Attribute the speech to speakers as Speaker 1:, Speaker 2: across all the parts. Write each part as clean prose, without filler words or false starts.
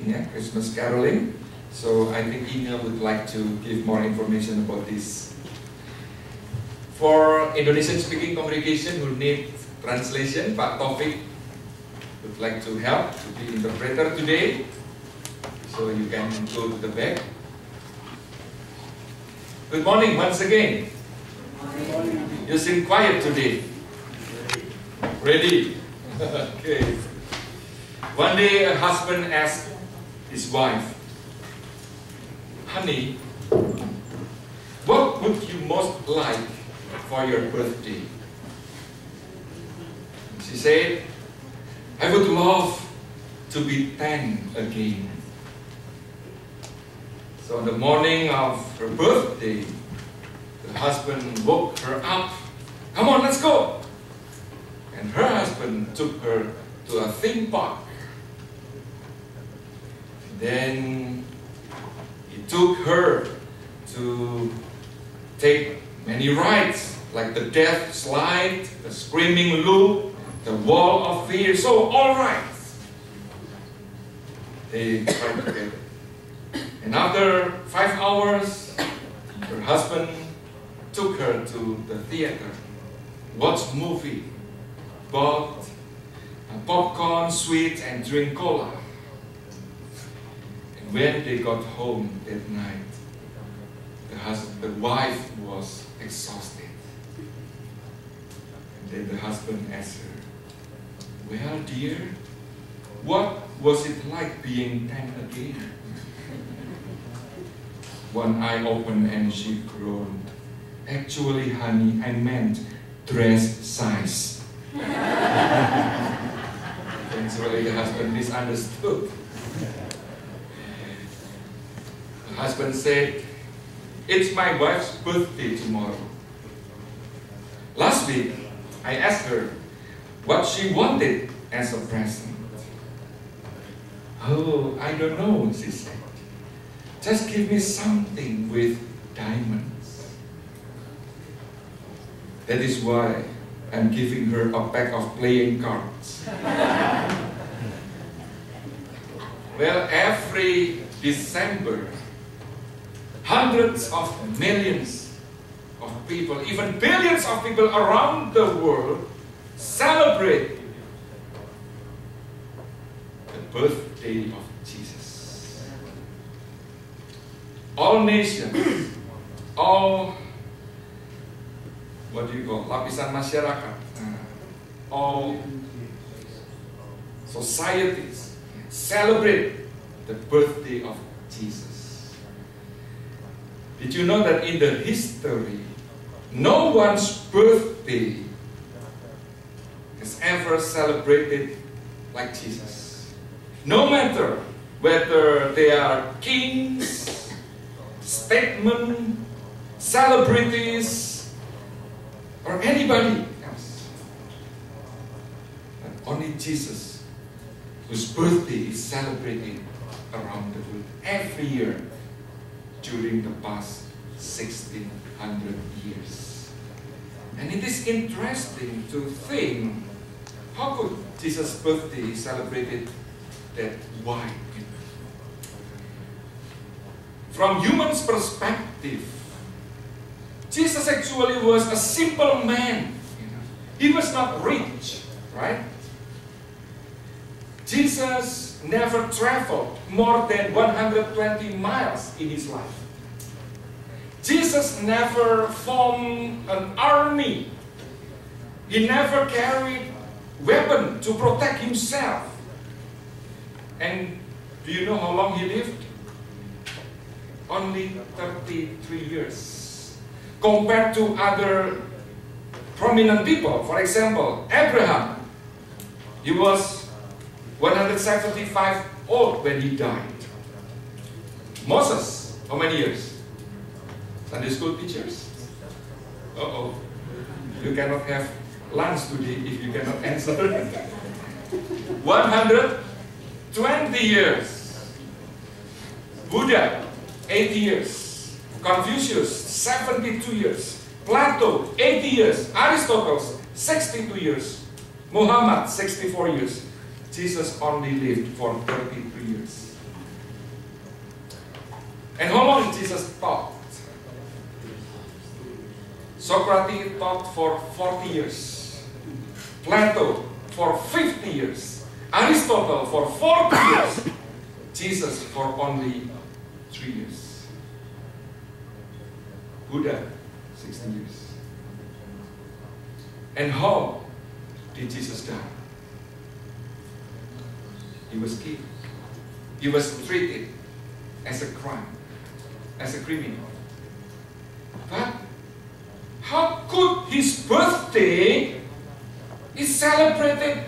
Speaker 1: yeah, Christmas caroling. So I think Ina would like to give more information about this. For Indonesian speaking congregation who need translation, Pak Taufik would like to help to be interpreter today. So you can go to the back. Good morning once again. You seem quiet today. Ready? Okay. One day a husband asked his wife, "Honey, what would you most like for your birthday?" She said, "I would love to be 10 again." So on the morning of her birthday, the husband woke her up. "Come on, let's go." And her husband took her to a theme park. Then he took her to take many rides, like the death slide, the screaming loop, the wall of fear. So all right, they tried together. And after 5 hours, her husband took her to the theater, watched movie, bought popcorn, sweets, and drink cola. And when they got home that night, the wife was exhausted. And then the husband asked her, "Well, dear, what was it like being 10 again?" One eye opened and she groaned, "Actually, honey, I meant dress size." Eventually the husband misunderstood. The husband said, "It's my wife's birthday tomorrow. Last week, I asked her what she wanted as a present." "Oh, I don't know," she said. "Just give me something with diamonds." That is why I'm giving her a pack of playing cards. Well, every December, hundreds of millions of people, even billions of people around the world celebrate the birthday of Jesus. All nations, all, what do you call, lapisan masyarakat, all societies celebrate the birthday of Jesus. Did you know that in the history, no one's birthday is ever celebrated like Jesus? No matter whether they are kings, statesmen, celebrities, or anybody else. But only Jesus, whose birthday is celebrated around the world every year during the past 1600 years. And it is interesting to think, how could Jesus' birthday celebrated that wide? From human's perspective, Jesus actually was a simple man. He was not rich, right? Jesus never traveled more than 120 miles in his life. Jesus never formed an army. He never carried weapon to protect himself. And do you know how long he lived? Only 33 years. Compared to other prominent people. For example, Abraham. He was 175 old when he died. Moses, how many years? Sunday school teachers? Uh-oh. You cannot have lunch today if you cannot answer. 120 years. Buddha, 80 years. Confucius, 72 years. Plato, 80 years. Aristotle, 62 years. Muhammad, 64 years. Jesus only lived for 33 years. And how long did Jesus talk? Socrates taught for 40 years. Plato for 50 years. Aristotle for 40 years. Jesus for only 3 years. Buddha, 60 years. And how did Jesus die? He was killed. He was treated as a crime, as a criminal. But how could his birthday is celebrated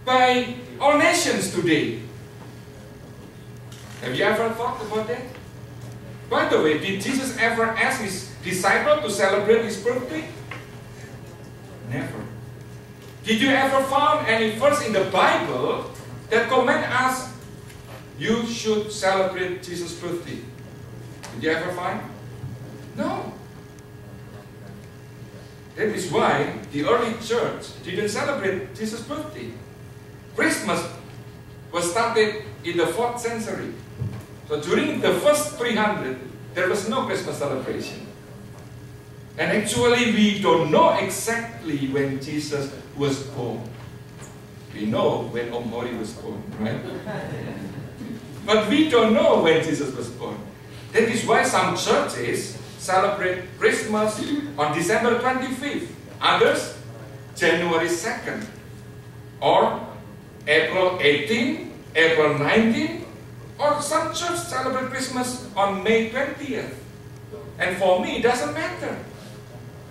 Speaker 1: by all nations today? Have you ever thought about that? By the way, did Jesus ever ask his disciples to celebrate his birthday? Never. Did you ever find any verse in the Bible that command us you should celebrate Jesus' birthday? Did you ever find? No. That is why the early church didn't celebrate Jesus' birthday. Christmas was started in the 4th century. So during the first 300, there was no Christmas celebration. And actually, we don't know exactly when Jesus was born. We know when Om Hori was born, right? But we don't know when Jesus was born. That is why some churches celebrate Christmas on December 25th. Others, January 2nd. Or April 18, April 19. Or some churches celebrate Christmas on May 20th. And for me, it doesn't matter.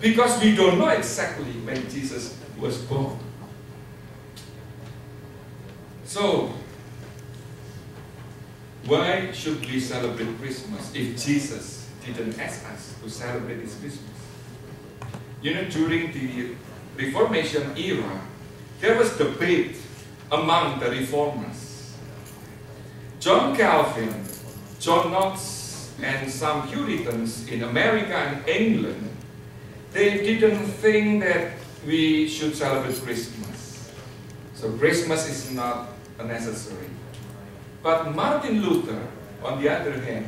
Speaker 1: Because we don't know exactly when Jesus was born. So, why should we celebrate Christmas if Jesus didn't ask us to celebrate his Christmas? You know, during the Reformation era, there was debate among the reformers. John Calvin, John Knox, and some Puritans in America and England, they didn't think that we should celebrate Christmas. So Christmas is not necessary. But Martin Luther, on the other hand,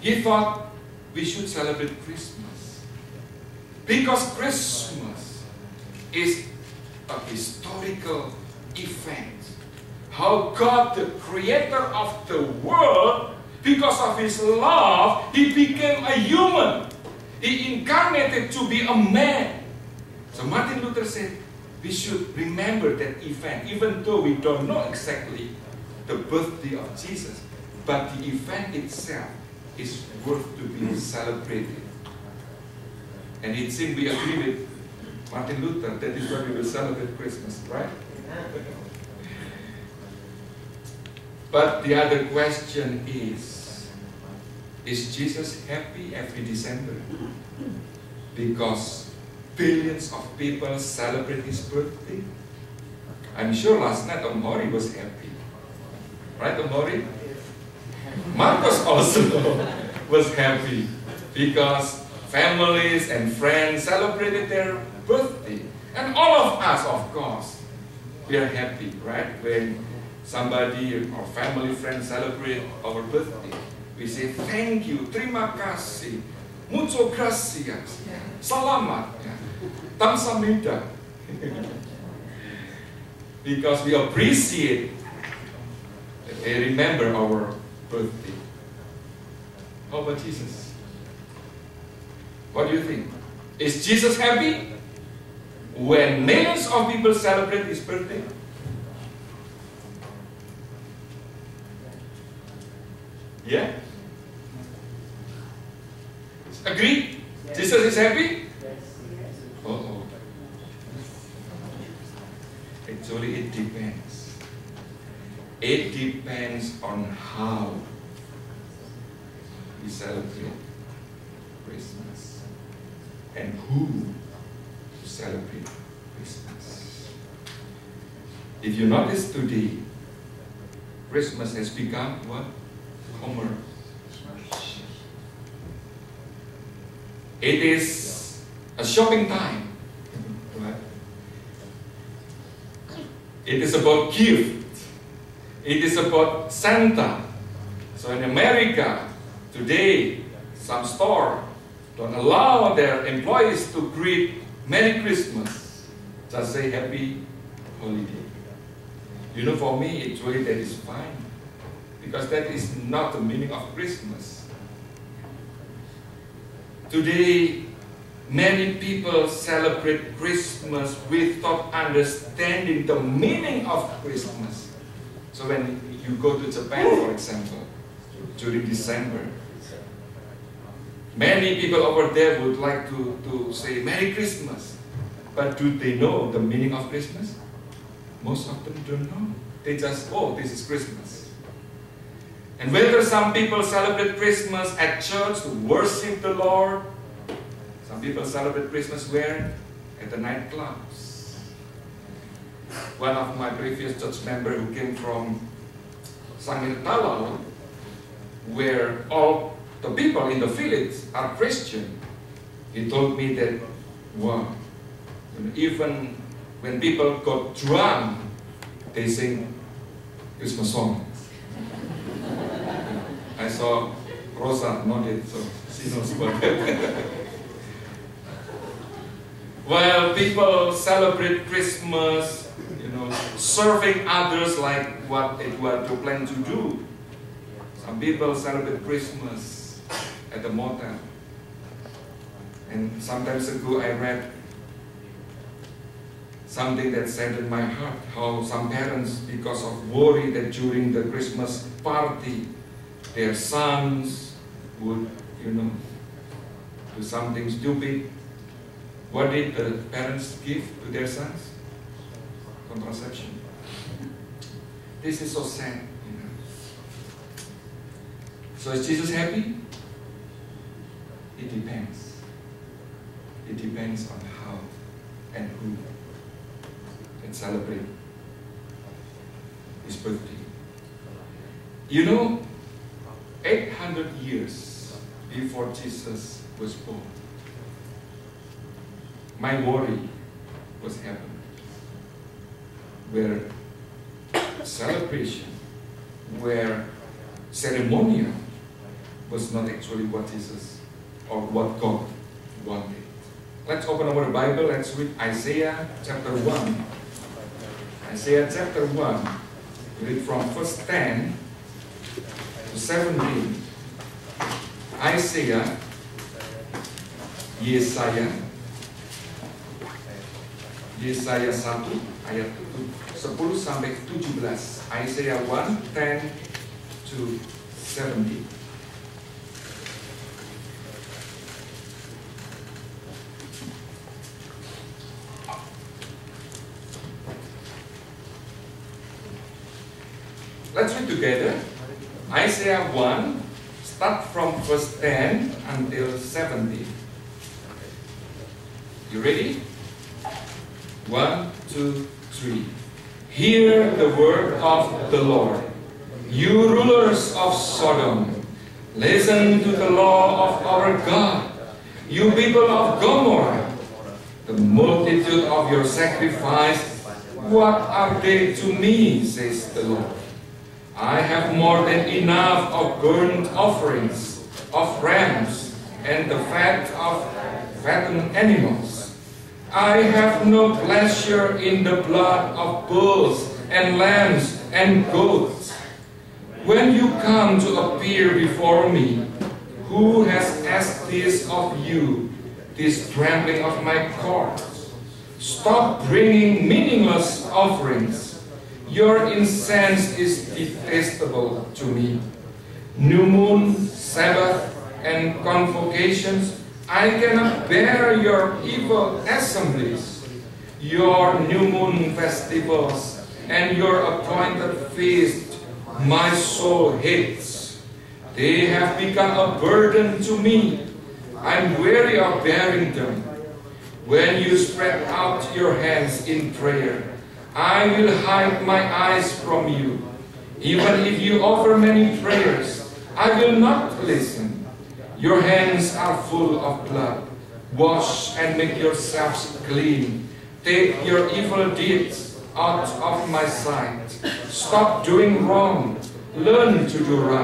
Speaker 1: he thought we should celebrate Christmas. Because Christmas is a historical event. How God, the creator of the world, because of his love, he became a human. He incarnated to be a man. So Martin Luther said, we should remember that event, even though we don't know exactly the birthday of Jesus, but the event itself is worth to be celebrated. And it seems we agree with Martin Luther, that is why we will celebrate Christmas, right? But the other question is Jesus happy every December? Because billions of people celebrate his birthday? I'm sure last night Om Hori was happy. Right, Om Hori? Marcos also was happy because families and friends celebrated their birthday. And all of us, of course, we are happy, right? When somebody or family friends celebrate our birthday, we say thank you, terima kasih, mucho gracias, selamat, kamsahamnida. Because we appreciate that they remember our birthday. How about Jesus? What do you think? Is Jesus happy when millions of people celebrate his birthday? Yeah? Agree? Yes. Jesus is happy? Yes. Oh. Actually, it depends. It depends on how we celebrate Christmas and who to celebrate Christmas. If you notice today, Christmas has become what? Commercial. It is a shopping time. Right? It is about gift. It is about Santa. So in America, today, some store don't allow their employees to greet Merry Christmas. Just say Happy Holiday. You know, for me, actually that is fine. Because that is not the meaning of Christmas. Today, many people celebrate Christmas without understanding the meaning of Christmas. So when you go to Japan, for example, during December, many people over there would like to say Merry Christmas. But do they know the meaning of Christmas? Most of them don't know. They just, oh, this is Christmas. And whether some people celebrate Christmas at church to worship the Lord, some people celebrate Christmas where? At the nightclubs. One of my previous church members who came from Sangir Talal, where all the people in the village are Christian, he told me that, wow, even when people got drunk, they sing Christmas songs. I saw Rosa nodded, so she knows about that. While people celebrate Christmas, serving others like what Eduardo planned to do. Some people celebrate Christmas at the motel. And sometimes ago I read something that saddened my heart, how some parents, because of worry that during the Christmas party, their sons would, do something stupid. What did the parents give to their sons? Contraception. This is so sad, So is Jesus happy? It depends. It depends on how and who can celebrate his birthday. 800 years before Jesus was born, my worry was heaven, where celebration, where ceremonial was not actually what Jesus or what God wanted. Let's open our Bible, let's read Isaiah chapter 1. Isaiah chapter 1, read from verse 10 to 17. Isaiah, Yesaya 1 ayat 10 sampai 17. Isaiah 1, 10 to 17. Let's read together. Isaiah 1, start from verse 10 until 17. You ready? 1, 2, 3. Hear the word of the Lord. You rulers of Sodom, listen to the law of our God. You people of Gomorrah, the multitude of your sacrifice, what are they to me, says the Lord? I have more than enough of burnt offerings, of rams, and the fat of fattened animals. I have no pleasure in the blood of bulls and lambs and goats. When you come to appear before me, who has asked this of you, this trampling of my courts? Stop bringing meaningless offerings. Your incense is detestable to me. New moon, Sabbath, and convocations, I cannot bear your evil assemblies. Your new moon festivals and your appointed feast, my soul hates. They have become a burden to me. I'm weary of bearing them. When you spread out your hands in prayer, I will hide my eyes from you. Even if you offer many prayers, I will not listen. Your hands are full of blood. Wash and make yourselves clean. Take your evil deeds out of my sight. Stop doing wrong. Learn to do right.